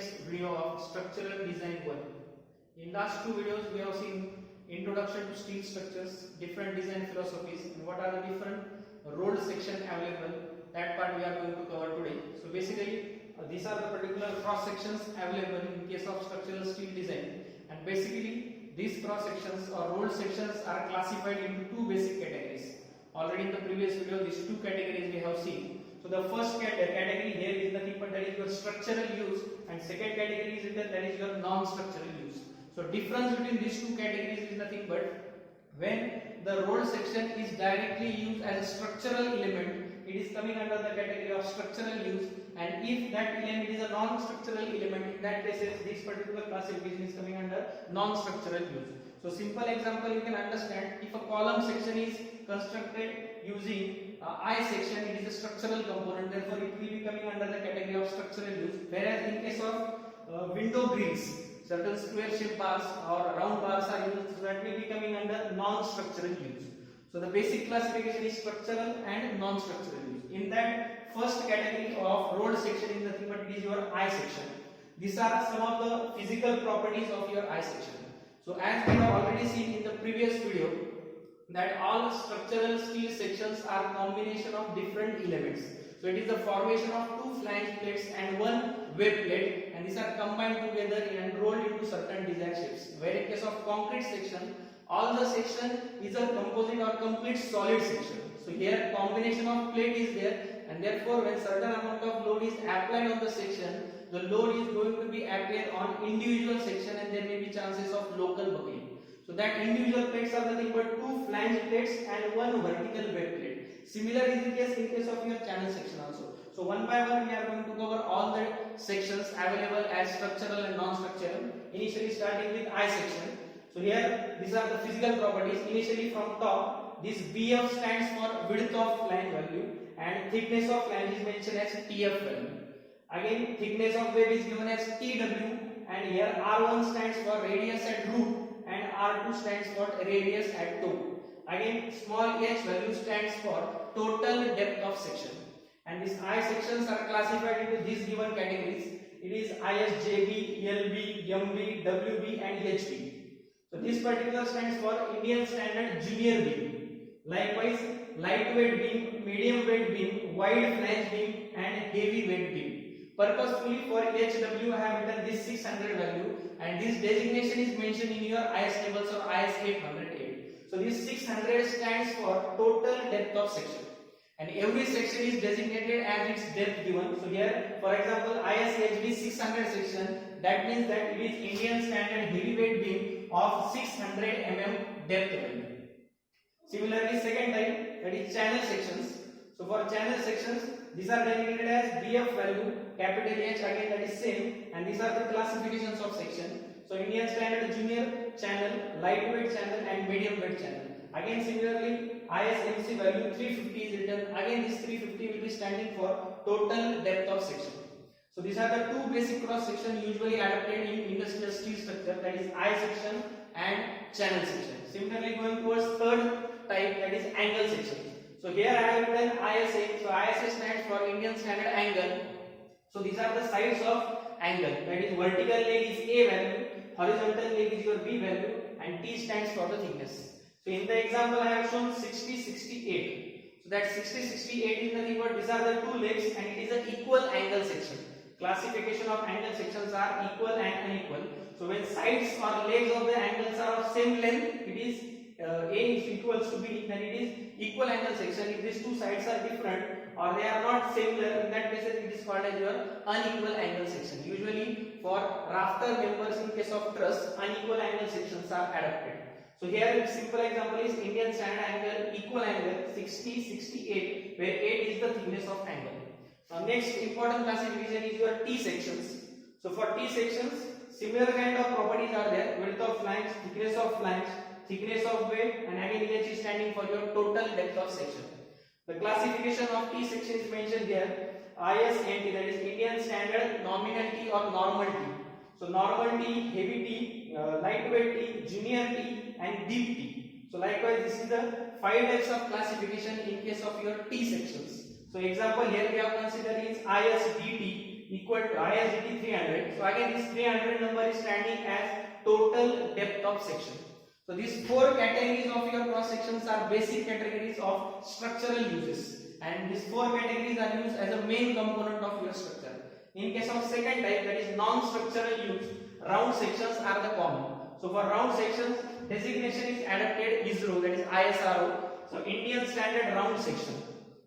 next video of structural design 1. In last two videos we have seen introduction to steel structures, different design philosophies, and what are the different rolled section available. That part we are going to cover today. So basically these are the particular cross sections available in case of structural steel design, and basically these cross sections or rolled sections are classified into two basic categories. Already in the previous video these two categories we have seen. So the first category here is nothing but that is your structural use, and second category is that is your non-structural use. So difference between these two categories is nothing but when the rolled section is directly used as a structural element, it is coming under the category of structural use, and if that element is a non-structural element, in that case this particular classification is coming under non-structural use. So simple example you can understand, if a column section is constructed using I section, it is a structural component, therefore it will be coming under the category of structural use. Whereas in case of window grills, certain square shaped bars or round bars are used, so that will be coming under non-structural use. So the basic classification is structural and non-structural use. In that first category of rolled section is nothing but it is your I section. These are some of the physical properties of your I section. So as we have already seen in the previous video, that all structural steel sections are combination of different elements. So it is the formation of two flange plates and one web plate, and these are combined together and rolled into certain design shapes. Where in case of concrete section, all the section is a composite or complete solid section. So here combination of plate is there, and therefore when certain amount of load is applied on the section, the load is going to be applied on individual section, and there may be chances of local buckling. So that individual plates are nothing but two flange plates and one vertical web plate. Similar is the case in case of your channel section also. So one by one we are going to cover all the sections available as structural and non-structural. Initially starting with I section. So here these are the physical properties. Initially from top, this BF stands for width of flange value, and thickness of flange is mentioned as TF value. Again thickness of web is given as TW, and here R1 stands for radius at root, and R2 stands for radius at toe. Again small h value stands for total depth of section, and these I sections are classified into these given categories. It is ISJB, LB, MB, WB and HB. So this particular stands for Indian Standard Junior Beam. Likewise lightweight beam, medium weight beam, wide flange beam and heavy weight beam. Purposefully for HW I have written this 600 value, and this designation is mentioned in your IS tables or IS 808. So this 600 stands for total depth of section, and every section is designated as its depth given. So here for example ISHB 600 section, that means that it is Indian Standard heavyweight beam of 600 mm depth value. Similarly second type, that is channel sections. So for channel sections, these are designated as BF value, capital H, again that is same, and these are the classifications of section. So Indian Standard Junior channel, lightweight channel and medium weight channel. Again similarly ISMC value 350 is written. Again this 350 will be standing for total depth of section. So these are the two basic cross section usually adopted in industrial steel structure, that is I section and channel section. Similarly going towards third type, that is angle section. So here I have written ISA. So ISA stands for Indian Standard Angle. So these are the sides of angle, that is vertical leg is A value, horizontal leg is your B value, and T stands for the thickness. So in the example I have shown 60-68. So that 60-68 is nothing but these are the two legs, and it is an equal angle section. Classification of angle sections are equal and unequal. So when sides or legs of the angles are of same length, it is A is equals to B, then it is equal angle section. If these two sides are different or they are not similar, in that case it is called as your unequal angle section. Usually for rafter members in case of truss, unequal angle sections are adopted. So here simple example is Indian Standard Angle, equal angle 60-68, where 8 is the thickness of angle. Now next important classification is your T sections. So for T sections, similar kind of properties are there: width of flange, thickness of flange, thickness of weight, and again H is standing for your total depth of section. The classification of T section is mentioned here. ISNT, that is Indian Standard Nominal T or Normal T. So normal T, heavy T, lightweight T, junior T and deep T. So likewise this is the 5 types of classification in case of your T sections. So example here we have considered is ISDT, equal to ISDT 300. So again this 300 number is standing as total depth of section. So these four categories of your cross sections are basic categories of structural uses, and these four categories are used as a main component of your structure. In case of second type, that is non-structural use, round sections are the common. So for round sections, designation is adopted ISRO, that is ISRO. So Indian Standard Round Section,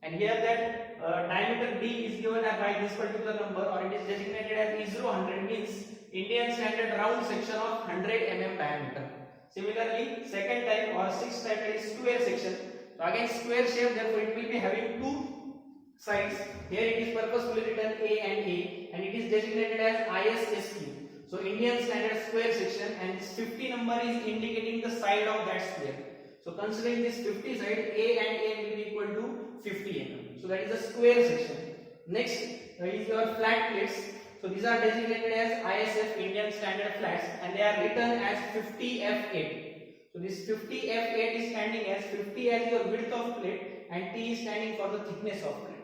and here that diameter D is given by this particular number, or it is designated as ISRO 100, means Indian Standard Round Section of 100 mm diameter. Similarly, second type or sixth type is square section. So again square shape, therefore it will be having two sides. Here it is purposefully written A and it is designated as ISSQ. So Indian Standard Square Section, and this 50 number is indicating the side of that square. So considering this 50 side, A and A will be equal to 50 mm. So that is the square section. Next is your flat plates. So these are designated as ISF, Indian Standard Flats, and they are written as 50F8. So this 50F8 is standing as 50 as your width of plate, and T is standing for the thickness of plate.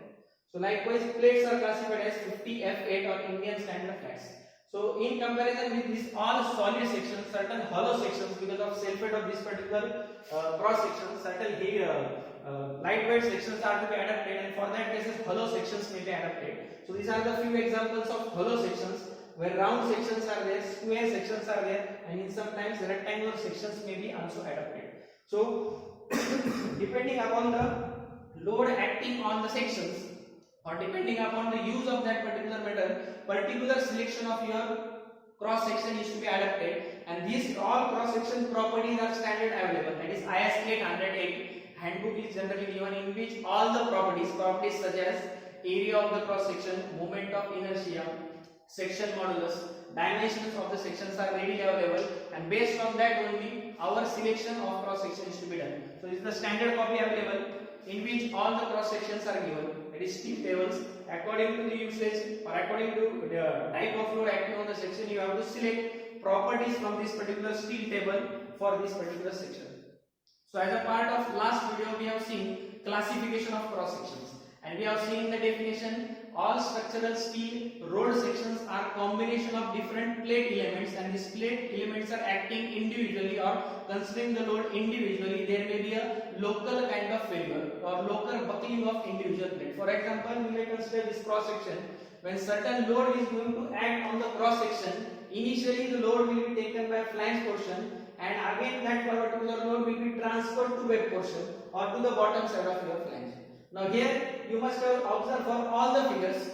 So likewise plates are classified as 50F8 or Indian Standard Flats. So in comparison with these all solid sections, certain hollow sections, because of self-weight of this particular cross section, certain lightweight sections are to be adapted, and for that cases hollow sections may be adapted. So these are the few examples of hollow sections, where round sections are there, square sections are there, and in sometimes rectangular sections may be also adapted. So depending upon the load acting on the sections, or depending upon the use of that particular metal, particular selection of your cross section is to be adapted, and these all cross section properties are standard available, that is IS 808 handbook is generally given, in which all the properties such as area of the cross section, moment of inertia, section modulus, dimensions of the sections are readily available, and based on that only our selection of cross section is to be done. So this is the standard copy available, in which all the cross sections are given, that is steel tables. According to the usage or according to the type of load acting on the section, you have to select properties from this particular steel table for this particular section. So as a part of last video, we have seen classification of cross sections, and we have seen the definition. All structural steel rolled sections are combination of different plate elements, and these plate elements are acting individually or considering the load individually. There may be a local kind of failure or local buckling of individual plate. For example, we may consider this cross section. When certain load is going to act on the cross section, initially the load will be taken by flange portion, and again that particular load will be transferred to web portion or to the bottom side of your flange. Now here you must have observed for all the figures,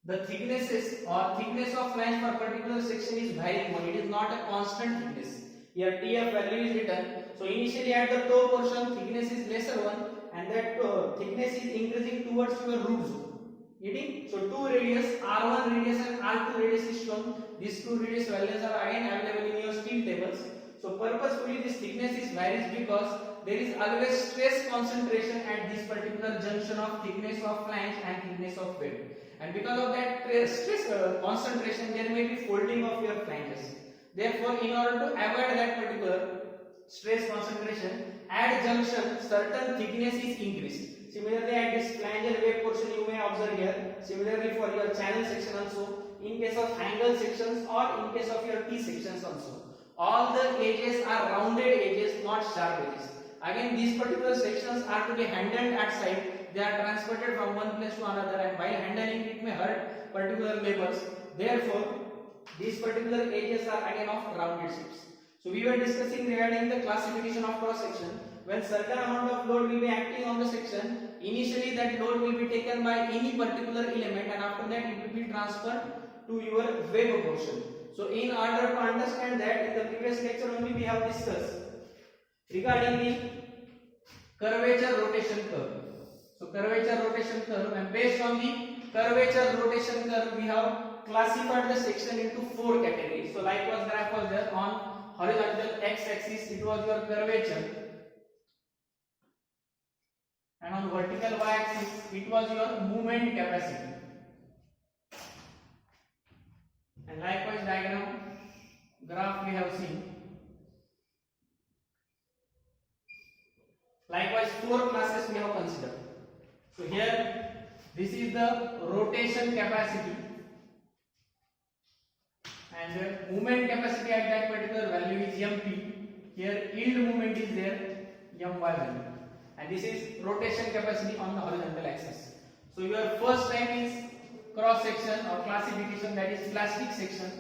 the thicknesses or thickness of flange for particular section is varying one. It is not a constant thickness. Here TF value is written. So initially at the toe portion thickness is lesser one, and that thickness is increasing towards your root zone. Getting? So two radius, R1 radius and R2 radius is shown. These two radius values are again available in your steel tables. So purposefully this thickness is varies because there is always stress concentration at this particular junction of thickness of flange and thickness of web, and because of that stress concentration there may be folding of your flanges. Therefore, in order to avoid that particular stress concentration, at junction certain thickness is increased. Similarly, at this flange web portion you may observe here. Similarly for your channel section also, in case of angle sections or in case of your T sections also, all the edges are rounded edges, not sharp edges. Again, these particular sections are to be handled at site. They are transported from one place to another, and while handling it may hurt particular labors. Therefore, these particular edges are again of rounded shapes. So we were discussing regarding the classification of cross section. When certain amount of load will be acting on the section, initially that load will be taken by any particular element, and after that it will be transferred to your web portion. So in order to understand that, in the previous lecture only we have discussed regarding the curvature rotation curve. So curvature rotation curve, and based on the curvature rotation curve we have classified the section into four categories. So likewise graph was there. On horizontal x-axis it was your curvature, and on vertical y-axis it was your movement capacity. And likewise graph we have seen. Likewise, four classes we have considered. So here, this is the rotation capacity. and movement capacity at that particular value is mp. Here yield movement is there, my value, and this is rotation capacity on the horizontal axis. So your first type is cross section or classification, that is plastic section.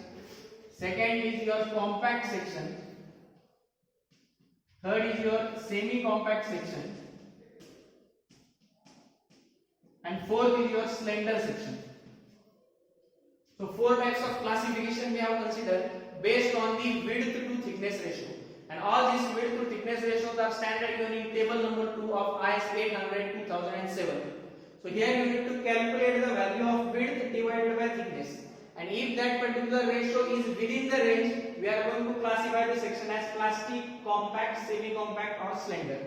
Second is your compact section. Third is your semi compact section, and fourth is your slender section. So four types of classification we have considered based on the width to thickness ratio, and all these width to thickness ratios are standard given in table number 2 of IS 800/2007. So here you need to calculate the value of width divided by thickness, and if that particular ratio is within the range, we are going to classify the section as plastic, compact, semi compact or slender.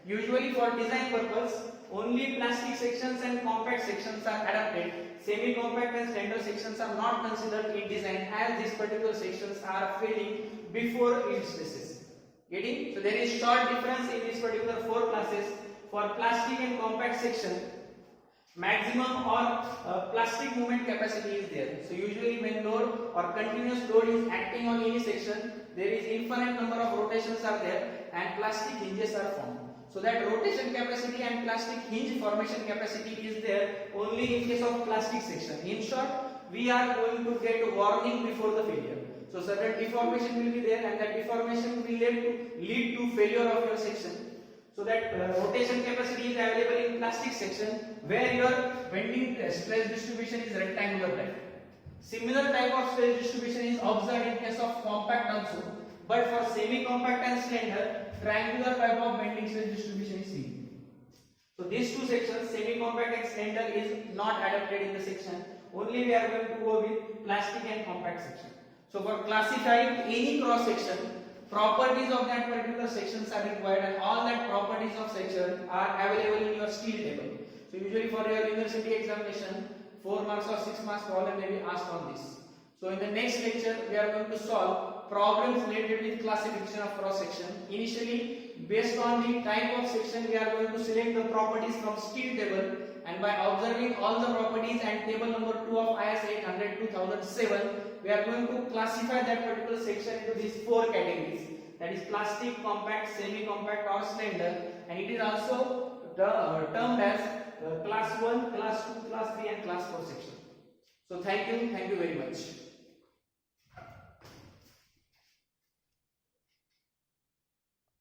Usually for design purpose, only plastic sections and compact sections are adapted. Semi compact and slender sections are not considered in design, as these particular sections are failing before yield stresses. Getting? So there is short difference in these particular four classes. For plastic and compact section, maximum or plastic movement capacity is there. So usually when load or continuous load is acting on any section, there is infinite number of rotations are there and plastic hinges are formed. So that rotation capacity and plastic hinge formation capacity is there only in case of plastic section. In short, we are going to get warning before the failure. So certain deformation will be there, and that deformation will lead to failure of your section. So that rotation capacity is available in plastic section where your bending stress distribution is rectangular type. Similar type of stress distribution is observed in case of compact also, but for semi compact and slender, triangular type of bending stress distribution is seen. So these two sections, semi compact and slender, is not adapted in the section. Only we are going to go with plastic and compact section. So for classifying any cross section, properties of that particular sections are required, and all that properties of section are available in your steel table. So usually for your university examination, 4 marks or 6 marks problem may be asked on this. So in the next lecture, we are going to solve problems related with classification of cross section. Initially, based on the type of section, we are going to select the properties from steel table, and by observing all the properties and table number 2 of IS 800/2007, we are going to classify that particular section into these four categories, that is plastic, compact, semi compact or slender, and it is also termed as class 1, class 2, class 3 and class 4 section. So thank you very much.